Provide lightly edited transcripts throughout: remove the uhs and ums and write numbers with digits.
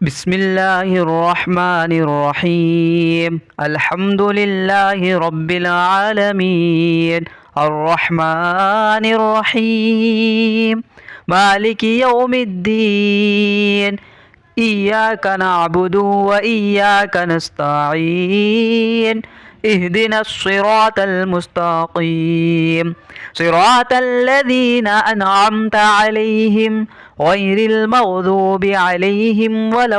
بسم الله الرحمن الرحيم. الحمد لله رب العالمين الرحمن الرحيم مالك يوم الدين. إياك نعبد وإياك نستعين. اهدنا الصراط المستقيم صراط الذين أنعمت عليهم غير المغضوب عليهم ولا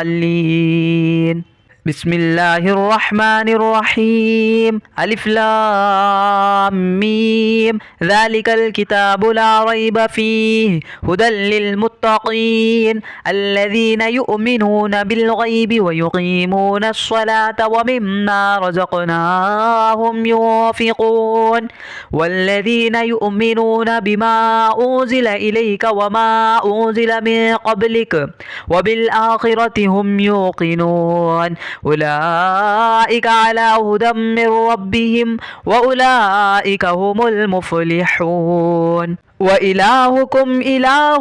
الضالين. بسم الله الرحمن الرحيم. ألف لام ميم. ذلك الكتاب لا ريب فيه هدى للمتقين الذين يؤمنون بالغيب ويقيمون الصلاة ومما رزقناهم ينفقون والذين يؤمنون بما أنزل إليك وما أنزل من قبلك وبالآخرة هم يوقنون. أولئك على هدى من ربهم وأولئك هم المفلحون. وإلهكم إله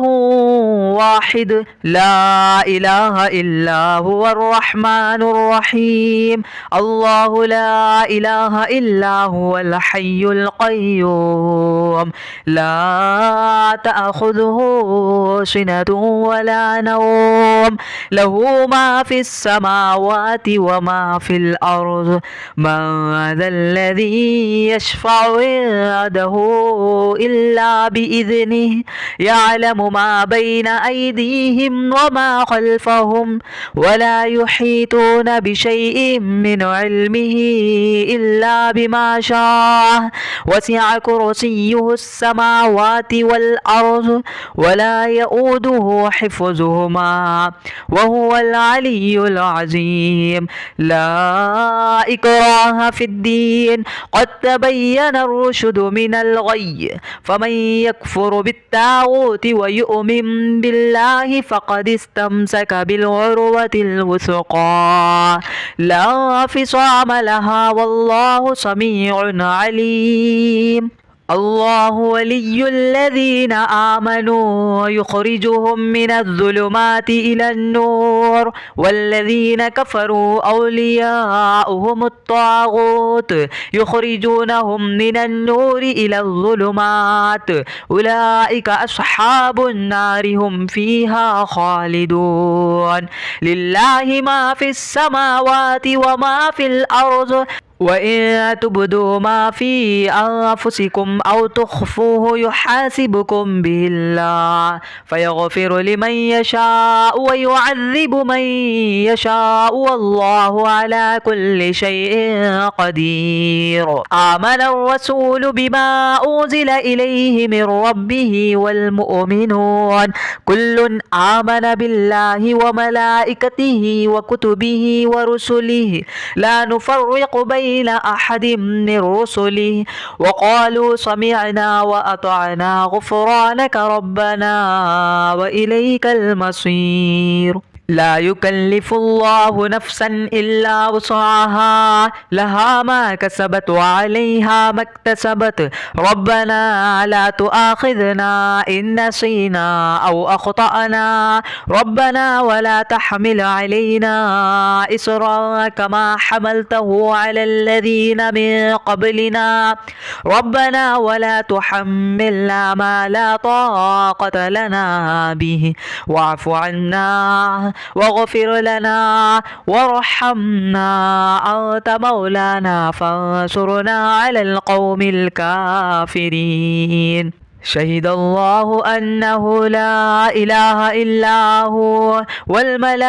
واحد لا إله إلا هو الرحمن الرحيم. الله لا إله إلا هو الحي القيوم لا تأخذه سنة ولا نوم له ما في السماوات وما في الأرض. من ذا الذي يشفع عنده إلا بإذنه يعلم ما بين أيديهم وما خلفهم ولا يحيطون بشيء من علمه إلا بما شاء. وسع كرسيه السماوات والأرض ولا يؤوده حفظهما وهو العلي العظيم. لا إكراه في الدين قد تبين الرشد من الغي فمن يكفر بالطاغوت ويؤمن بالله فقد استمسك بالعروة الوثقى لا انفصام لها والله سميع عليم. الله ولي الذين آمنوا يخرجهم من الظلمات إلى النور والذين كفروا أولياؤهم الطاغوت يخرجونهم من النور إلى الظلمات. أولئك أصحاب النار هم فيها خالدون. لله ما في السماوات وما في الأرض وإن تبدوا ما في أنفسكم أو تخفوه يحاسبكم به الله فيغفر لمن يشاء ويعذب من يشاء والله على كل شيء قدير. آمن الرسول بما أنزل إليه من ربه والمؤمنون كل آمن بالله وملائكته وكتبه ورسله لا نفرق بين أحد من رسله وقالوا سمعنا وأطعنا غفرانك ربنا وإليك المصير. لا يكلف الله نفسا إلا وسعها لها ما كسبت وعليها ما اكتسبت. ربنا لا تؤاخذنا إن نسينا أو أخطأنا ربنا ولا تحمل علينا إصرا كما حملته على الذين من قبلنا ربنا ولا تحملنا ما لا طاقة لنا به واعف عنا واغفر لنا وارحمنا أنت مولانا فانصرنا على القوم الكافرين. شهد الله أنه لا إله إلا هو والملائكة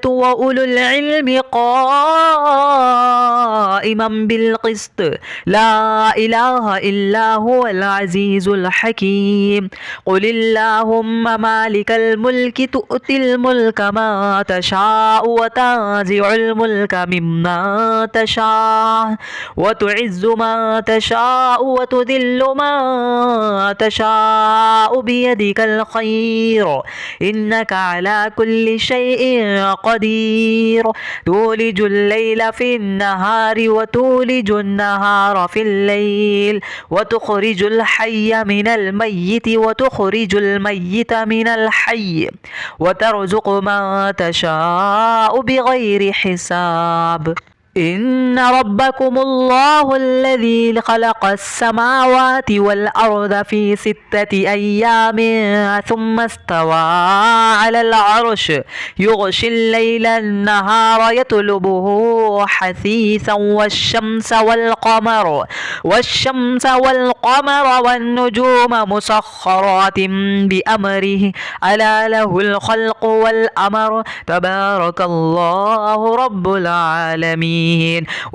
وأولو العلم قائما بالقسط لا إله إلا هو العزيز الحكيم. قل اللهم مالك الملك تؤتي الملك ما تشاء وتنزع الملك مما تشاء وتعز ما تشاء وتذل ما تشاء بيدك الخير إنك على كل شيء قدير تولج الليل في النهار وتولج النهار في الليل وتخرج الحي من الميت وتخرج الميت من الحي وترزق من تشاء بغير حساب إن ربكم الله الذي خلق السماوات والأرض في 6 أيام ثم استوى على العرش يغشي الليل النهار يطلبه حثيثا والشمس والقمر والنجوم مسخرات بأمره ألا له الخلق والأمر تبارك الله رب العالمين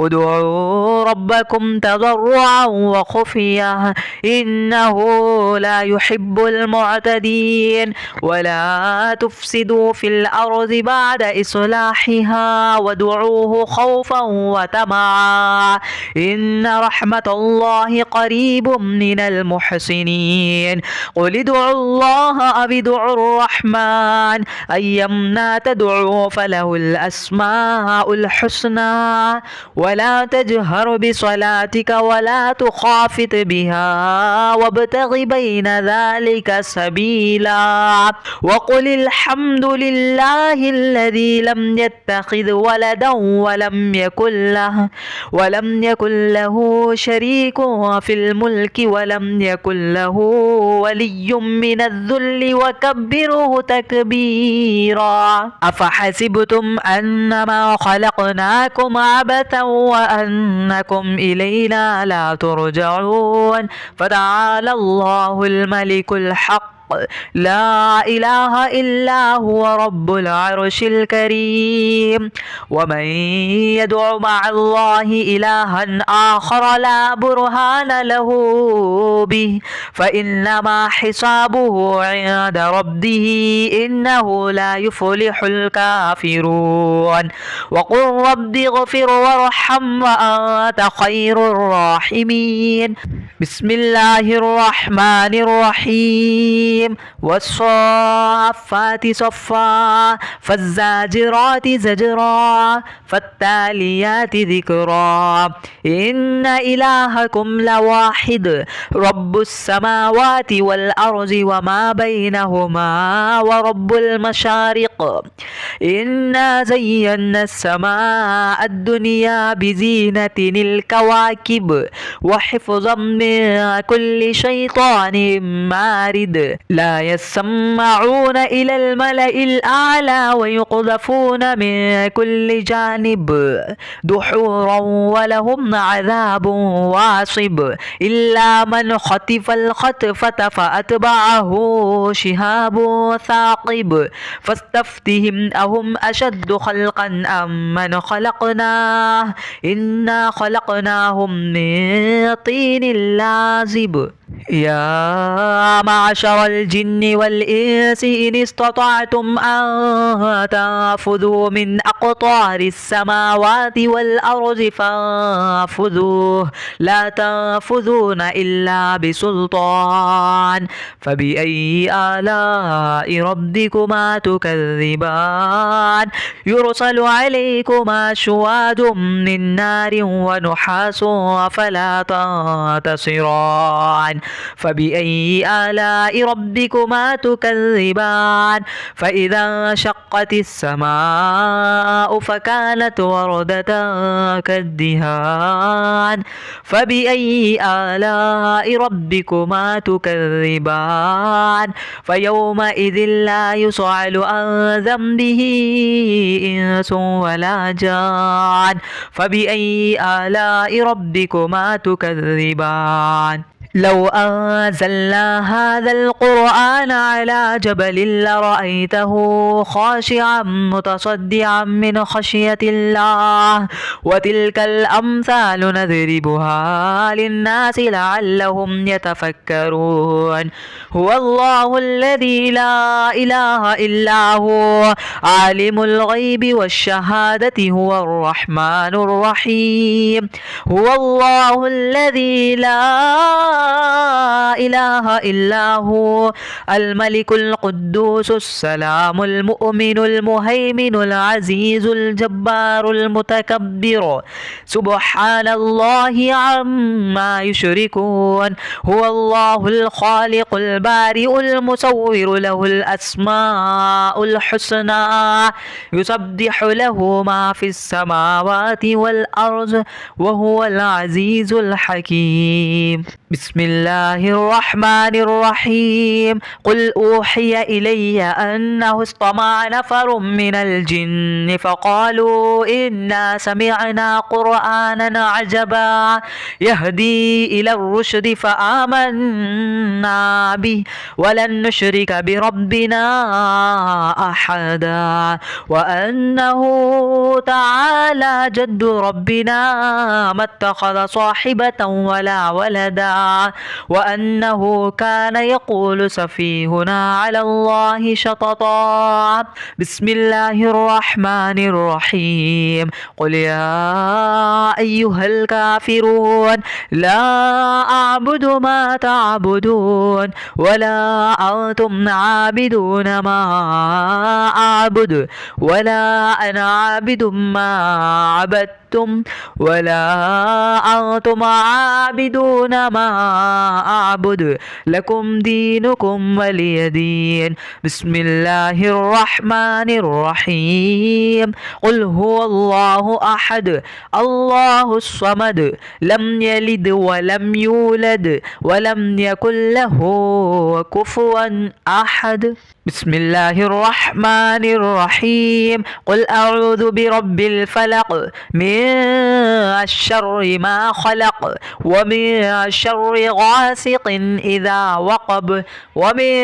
ادعوا ربكم تضرعا وخفيا إنه لا يحب المعتدين ولا تفسدوا في الأرض بعد إصلاحها وادعوه خوفا وطمعا إن رحمة الله قريب من المحسنين قل ادعوا الله أو ادعوا الرحمن أيما تدعوا فله الأسماء الحسنى ولا تجهر بصلاتك ولا تخافت بها وابتغ بين ذلك سبيلا وقل الحمد لله الذي لم يتخذ ولدا ولم يكن له شريك في الملك ولم يكن له ولي من الذل وكبره تكبيرا أفحسبتم أنما خلقناكم عبثا وأنكم إلينا لا ترجعون فتعالى الله الملك الحق لا إله إلا هو رب العرش الكريم ومن يدع مع الله إلها آخر لا برهان له به فإنما حسابه عند ربه إنه لا يفلح الكافرون وقل رب اغفر وارحم وأنت خير الراحمين بسم الله الرحمن الرحيم والصافات صفا فالزاجرات زجرا فالتاليات ذكرا إن إلهكم لواحد رب السماوات والأرض وما بينهما ورب المشارق إنا زينا السماء الدنيا بزينة الكواكب وحفظا من كل شيطان مارد لا يسمعون إلى الملأ الأعلى ويقذفون من كل جانب دحورا ولهم عذاب واصب إلا من خطف الخطفة فأتبعه شهاب ثاقب فاستفتهم أهم أشد خلقا أم من خلقناه إنا خلقناهم من طين لازب يا معشر الجن والإنس إن استطعتم أن تنفذوا من أقطار السماوات والأرض فانفذوا لا تنفذون إلا بسلطان فبأي آلاء ربكما تكذبان يرسل عليكما شواظ من نار ونحاس فلا تنتصران فبأي آلاء ربكما تكذبان فإذا انشقت السماء فكانت وردة كالدهان فبأي آلاء ربكما تكذبان فيومئذ لا يسأل عن ذنبه إنس ولا جان فبأي آلاء ربكما تكذبان لو أنزلنا هذا القرآن على جبل لرأيته خاشعا متصدعا من خشية الله وتلك الأمثال نضربها للناس لعلهم يتفكرون هو الله الذي لا إله إلا هو عالم الغيب والشهادة هو الرحمن الرحيم هو الله الذي لا إله إلا هو الملك القدوس السلام المؤمن المهيمن العزيز الجبار المتكبر سبحان الله عما يشركون هو الله الخالق البارئ المصور له الأسماء الحسنى يسبح له ما في السماوات والأرض وهو العزيز الحكيم بسم الله الرحمن الرحيم قل أوحي إلي أنه استمع نفر من الجن فقالوا إنا سمعنا قرآنا عجبا يهدي إلى الرشد فآمنا به ولن نشرك بربنا أحدا وأنه تعالى جد ربنا ما اتخذ صاحبة ولا ولدا وأنه كان يقول سفيهنا على الله شططا بسم الله الرحمن الرحيم قل يا أيها الكافرون لا أعبد ما تعبدون ولا أنتم عابدون ما أعبد ولا أنا عابد ما عبدتم ولا أنتم عابدون ما أعبد لكم دينكم ولي دين بسم الله الرحمن الرحيم قل هو الله أحد الله الصمد لم يلد ولم يولد ولم يكن له كفوا أحد بسم الله الرحمن الرحيم قل أعوذ برب الفلق من شر ما خلق ومن شر غاسق إذا وقب ومن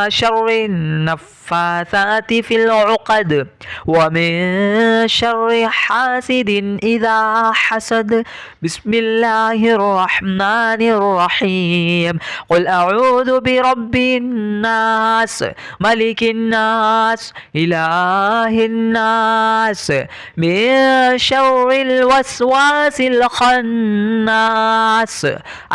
شر النفاثات في العقد ومن شر حاسد إذا حسد بسم الله الرحمن الرحيم قل أعوذ برب الناس ملك الناس إله الناس من شر الوسواس الخناس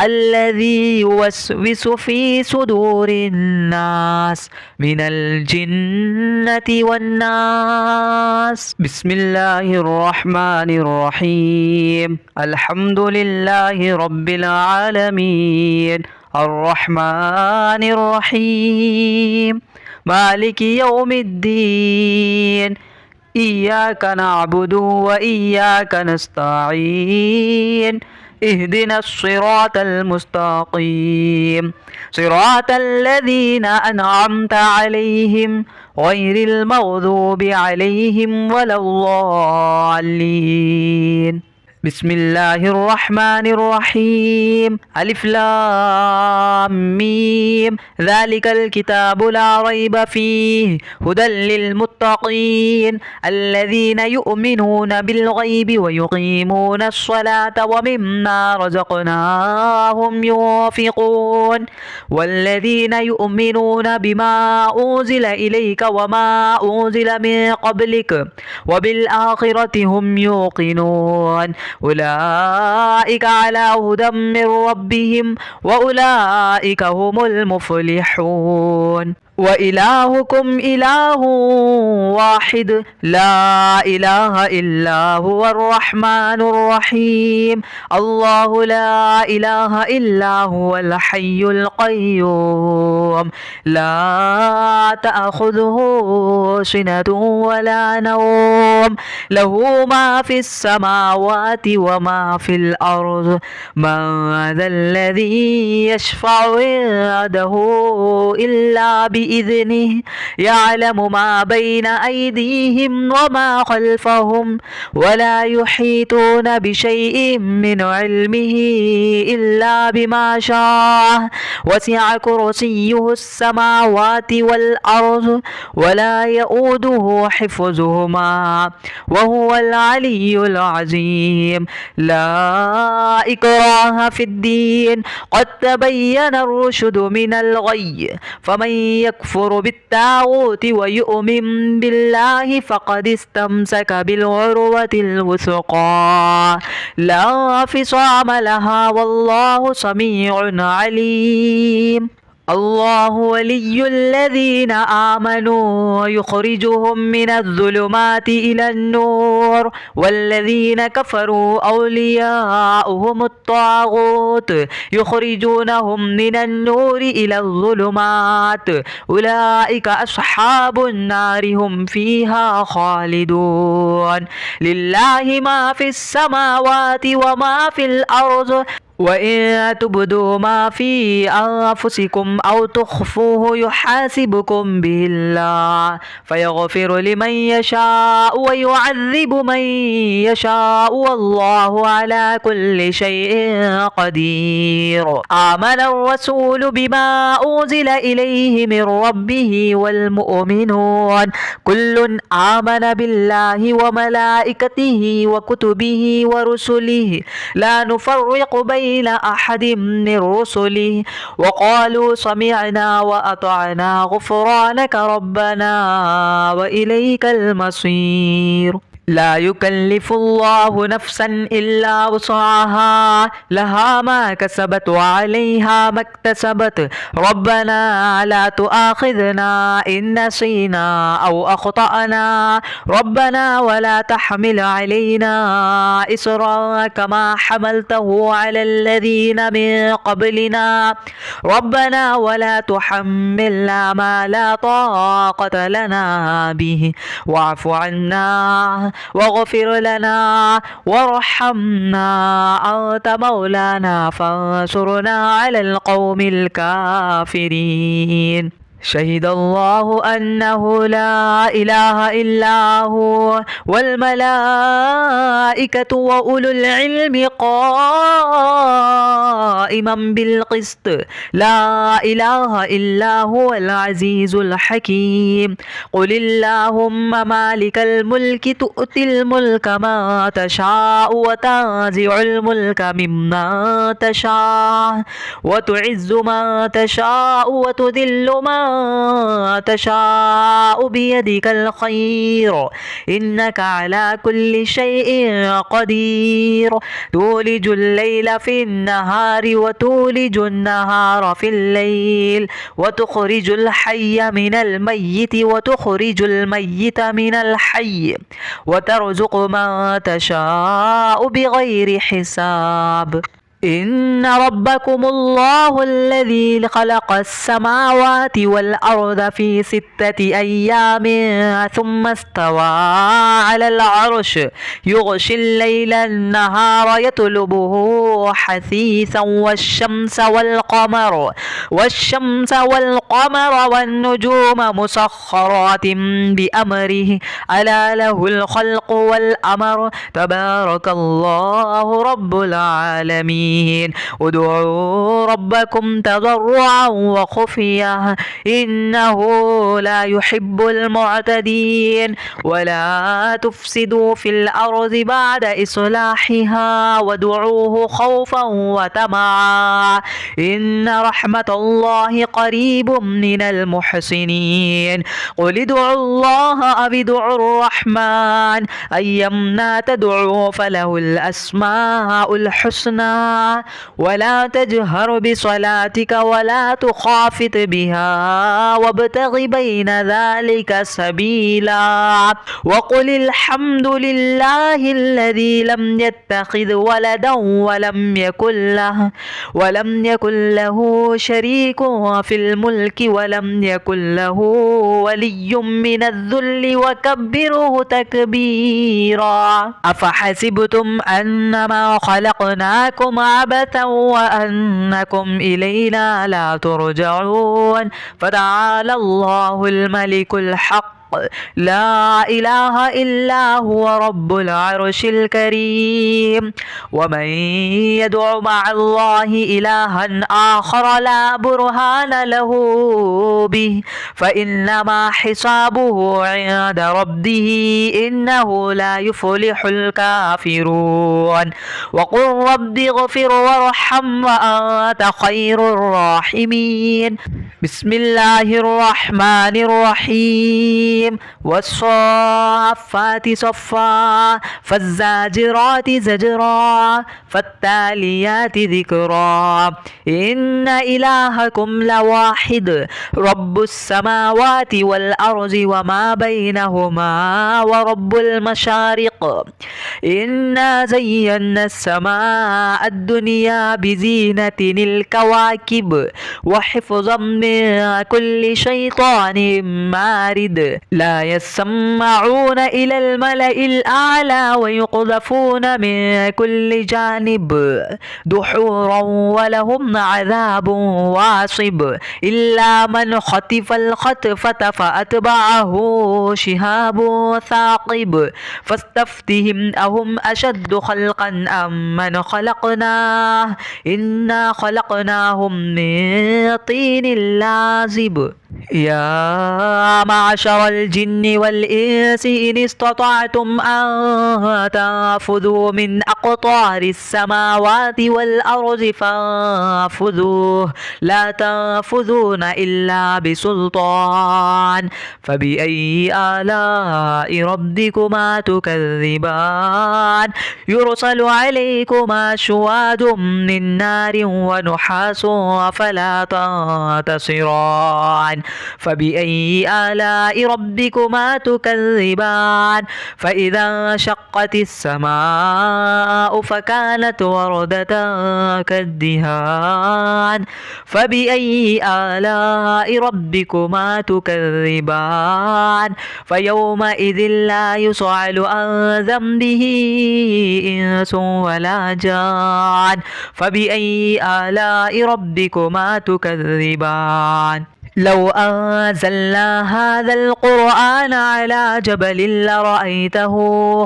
الذي يوسوس في صدور الناس من الجنة والناس بسم الله الرحمن الرحيم الحمد لله رب العالمين الرحمن الرحيم مالك يوم الدين إياك نعبد وإياك نستعين اهدنا الصراط المستقيم صراط الذين أنعمت عليهم غير المغضوب عليهم ولا الضالين بسم الله الرحمن الرحيم ألف لام ميم ذلك الكتاب لا ريب فيه هدى للمتقين الذين يؤمنون بالغيب ويقيمون الصلاة ومما رزقناهم ينفقون والذين يؤمنون بما أنزل إليك وما أنزل من قبلك وبالآخرة هم يوقنون أولئك على هدى من ربهم وأولئك هم المفلحون وإلهكم إله واحد لا إله إلا هو الرحمن الرحيم الله لا إله إلا هو الحي القيوم لا تأخذه سنة ولا نوم له ما في السماوات وما في الأرض من ذا الذي يشفع عنده إلا بإذنه يعلم ما بين أيديهم وما خلفهم ولا يحيطون بشيء من علمه إلا بما شاء وسع كرسيه السماوات والأرض ولا يؤوده حفظهما وهو العلي العظيم لا إكراه في الدين قد تبين الرشد من الغي فمن يكفر بالطاغوت ويؤمن بالله فقد استمسك بالعروة الوثقى لا انفصام لها والله سميع عليم. الله ولي الذين آمنوا يخرجهم من الظلمات إلى النور والذين كفروا أولياؤهم الطاغوت يخرجونهم من النور إلى الظلمات أولئك أصحاب النار هم فيها خالدون. لله ما في السماوات وما في الأرض وإن تبدوا ما في أنفسكم أو تخفوه يحاسبكم به الله فيغفر لمن يشاء ويعذب من يشاء والله على كل شيء قدير. آمن الرسول بما أنزل إليه من ربه والمؤمنون كل آمن بالله وملائكته وكتبه ورسله لا نفرق بين أحد من رسله وقالوا سمعنا وأطعنا غفرانك ربنا وإليك المصير. لا يكلف الله نفسا إلا وسعها لها ما كسبت وعليها ما اكتسبت ربنا لا تؤاخذنا إن نسينا أو أخطأنا ربنا ولا تحمل علينا إصرا كما حملته على الذين من قبلنا ربنا ولا تحملنا ما لا طاقة لنا به واعف عنا واغفر لنا وارحمنا أنت مولانا فانصرنا على القوم الكافرين. شهد الله أنه لا إله إلا هو والملائكة وأولو العلم قائما بالقسط لا إله إلا هو العزيز الحكيم. قل اللهم مالك الملك تؤتي الملك ما تشاء وتنزع الملك مما تشاء وتعز ما تشاء وتذل ما تشاء بيدك الخير إنك على كل شيء قدير. تولج الليل في النهار وتولج النهار في الليل وتخرج الحي من الميت وتخرج الميت من الحي وترزق من تشاء بغير حساب. إن ربكم الله الذي خلق السماوات والأرض في 6 أيام ثم استوى على العرش يغشي الليل النهار يطلبه حثيثا والشمس والقمر والنجوم مسخرات بأمره ألا له الخلق والأمر تبارك الله رب العالمين. ادعوا ربكم تضرعا وخفيا إنه لا يحب المعتدين. ولا تفسدوا في الأرض بعد إصلاحها وادعوه خوفا وطمعا إن رحمة الله قريب من المحسنين. قل ادعوا الله أو ادعوا الرحمن أيما تدعوا فله الأسماء الحسنى ولا تجهر بصلاتك ولا تخافت بها وابتغ بين ذلك سبيلا. وقل الحمد لله الذي لم يتخذ ولدا ولم يكن له شريك في الملك ولم يكن له ولي من الذل وكبره تكبيرا. أفحسبتم أنما خلقناكم عبثا وأنكم إلينا لا ترجعون فتعالى الله الملك الحق الحق لا إله إلا هو رب العرش الكريم. ومن يدع مع الله إلها آخر لا برهان له به فإنما حسابه عند ربه إنه لا يفلح الكافرون. وقل رب اغفر وارحم وأنت خير الراحمين. بسم الله الرحمن الرحيم. والصافات صفا فالزاجرات زجرا فالتاليات ذكرا إن إلهكم لواحد رب السماوات والأرض وما بينهما ورب المشارق. إنا زينا السماء الدنيا بزينة الكواكب وحفظا من كل شيطان مارد. لا يسمعون إلى الملأ الأعلى ويقذفون من كل جانب دحورا ولهم عذاب واصب إلا من خطف الخطفة فأتبعه شهاب ثاقب. فاستفتهم أهم أشد خلقا أم من خلقناه إنا خلقناهم من طين لازب. يا معشر الجن والإنس إن استطعتم أن تنفذوا من أقطار السماوات والأرض فانفذوا لا تنفذون إلا بسلطان. فبأي آلاء ربكما تكذبان يرسل عليكما شواظ من نار ونحاس فلا تنتصران. فبأي آلاء ربكما تكذبان فإذا انشقت السماء فكانت وردة كالدهان. فبأي آلاء ربكما تكذبان فيومئذ لا يسأل عن ذنبه إنس ولا جان. فبأي آلاء ربكما تكذبان. لو أنزلنا هذا القرآن على جبل لرأيته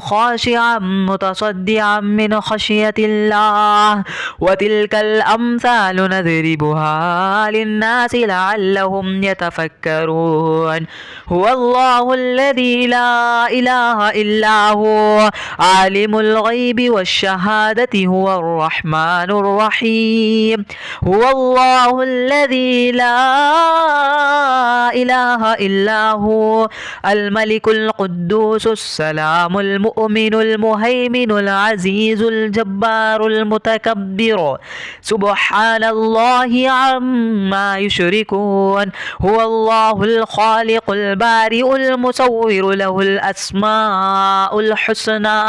خاشعا متصدعا من خشية الله. وتلك الأمثال نضربها للناس لعلهم يتفكرون. هو الله الذي لا إله إلا هو عالم الغيب والشهادة هو الرحمن الرحيم. هو الله الذي لا إله إلا هو الملك القدوس السلام المؤمن المهيمن العزيز الجبار المتكبر سبحان الله عما يشركون. هو الله الخالق البارئ المصور له الأسماء الحسنى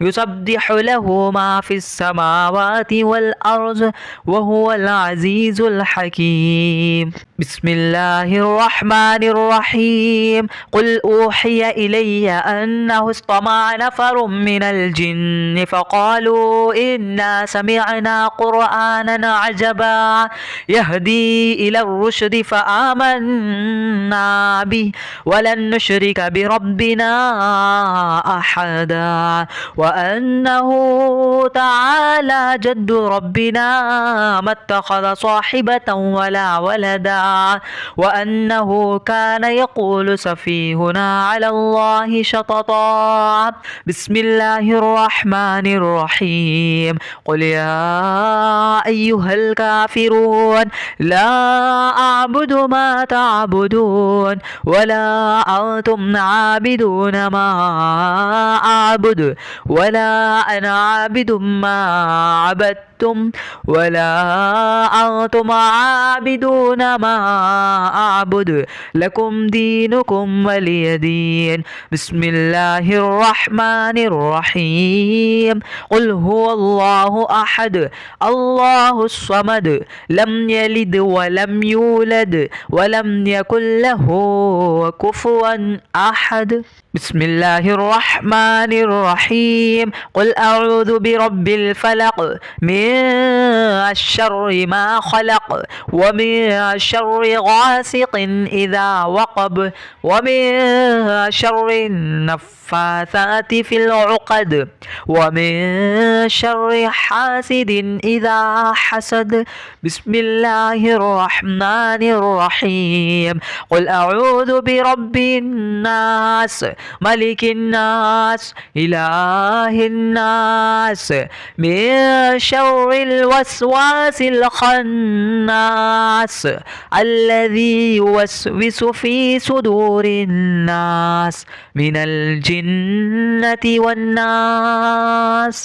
يسبح له ما في السماوات والأرض وهو العزيز الحكيم. بسم الله الرحمن الرحيم. قل أوحي إلي أنه استمع نفر من الجن فقالوا إنا سمعنا قرآنا عجبا يهدي إلى الرشد فآمنا به ولن نشرك بربنا أحدا. وأنه تعالى جد ربنا ما اتخذ صاحبة ولا ولدا. وأنه كان يقول سفيهنا على الله شططا. بسم الله الرحمن الرحيم. قل يا أيها الكافرون لا أعبد ما تعبدون ولا أنتم عابدون ما أعبد ولا أنا عابد ما عبدتم ولا أنتم عابدون ما أعبد لكم دينكم ولي دين. بسم الله الرحمن الرحيم. قل هو الله أحد الله الصمد لم يلد ولم يولد ولم يكن له كفوا أحد. بسم الله الرحمن الرحيم. قل أعوذ برب الفلق من من شر ما خلق ومن شر غاسق إذا وقب ومن شر النفاثات في العقد ومن شر حاسد إذا حسد. بسم الله الرحمن الرحيم. قل أعوذ برب الناس ملك الناس إله الناس من شر الوسواس الخناس الذي يوسوس في صدور الناس من الجنة والناس.